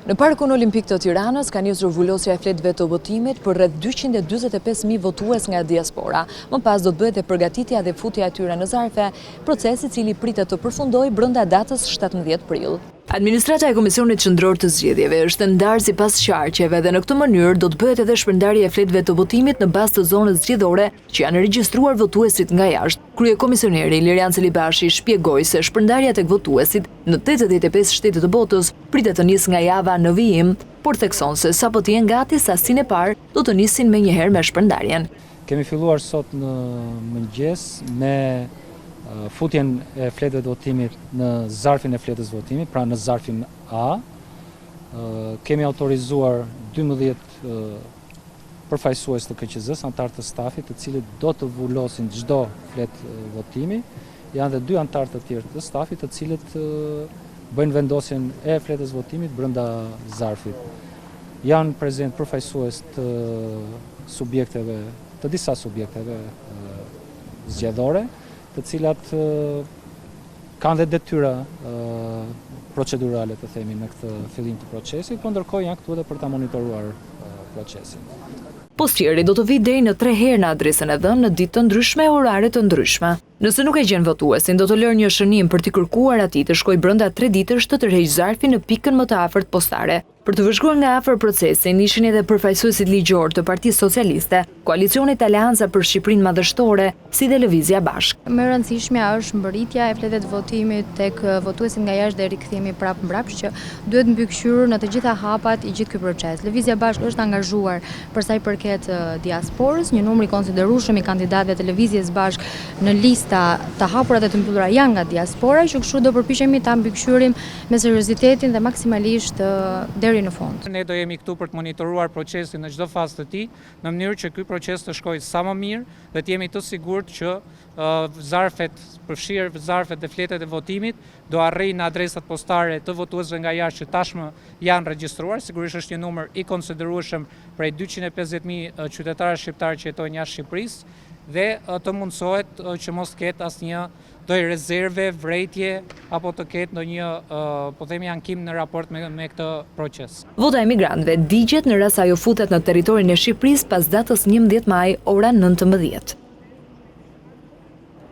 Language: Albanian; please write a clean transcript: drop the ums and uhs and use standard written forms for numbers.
Në Parkun Olimpik të Tiranës ka njësur vullosja e fletëve të votimit për rreth 245.000 votues nga diaspora. Më pas do të bëhet e përgatitja dhe futja e tyre në zarfe, procesi i cili pritet të përfundojë brenda datës 17 prill. Administrata e Komisionit Qendror të Zgjedhjeve është ndarë sipas qarqeve dhe në këtë mënyrë do të bëhet edhe shpërndarja e fletëve të votimit në bazë të zonës zgjedhore që janë regjistruar votuesit nga jashtë. Kryekomisioneri Lirian Celibashi shpjegoi se shpërndarja tek votuesit në 85 shtete të botës pritet të nisë nga java në vijim, por thekson se sapo të jenë gati sasinë e parë do të nisin menjëherë me shpërndarjen. Kemi filluar sot në mëngjes me futjen e fletëve të votimit në zarfin e fletës votimit, pra në zarfin A. Kemi autorizuar 12 përfaqësues të KQZ-s, anëtar të stafit, të cilët do të vullosin çdo fletë votimi. Janë dhe 2 anëtar të tjerë të stafit, të cilët bëjnë vendosjen e fletës votimit brenda zarfit. Janë prezent përfaqësues të subjekteve, të disa subjekteve zgjedhore, të cilat kanë dhe detyra procedurale, të themi, në këtë fillim të procesit, por ndërkohë janë këtu edhe për ta monitoruar procesin. Postieri do të vijë deri në 3 herë në adresën e dhënë në ditë të ndryshme e orare të ndryshme. Nëse nuk e gjen votuesin, do të lërë një shënim për t'i kërkuar atij të shkojë brenda 3 ditësh të tërheqë zarfin në pikën më të afërt postare. Për të vëzhguar nga afër procesin, ishin edhe përfaqësuesit ligjor të Partisë Socialiste, Koalicionit Aleanca për Shqipërinë Madhështore, si dhe Lëvizja Bashk. Më e rëndësishmja është mbërritja e fletëve të votimit tek votuesit nga jashtë dhe rikthimi prapë mbrapsht që duhet mbikëqyrur në të gjitha hapat i gjithë ky proces. Lëvizja Bashk është angazhuar për sa i përket diasporës, një numër i konsiderueshëm i kandidatëve të Lëvizjes Bashk në lista të hapura dhe të mbyllura janë nga diaspora, që kështu do përpiqemi ta mbikëqyrim me seriozitetin dhe maksimalisht deri në fund. Ne do jemi këtu për të monitoruar procesin në çdo fazë të tij, në mënyrë që ky proces të shkojë sa më mirë dhe të jemi të sigurt që zarfet, përfshirë zarfet dhe fletët e votimit, do arrijnë në adresat postare të votuesve nga jashtë që tashmë janë regjistruar. Sigurisht është një numër i konsiderueshëm prej 250.000 qytetarë shqiptarë që jetojnë jashtë Shqipërisë dhe të mundsohet që mos ketë asnjë doj rezerve, vrejtje, apo të ketë ndonjë, po themi, ankim në raport me këtë proces. Vota e emigrantëve digjet në rast se ajo futet në territorin e Shqipërisë pas datës 11 maj ora 19.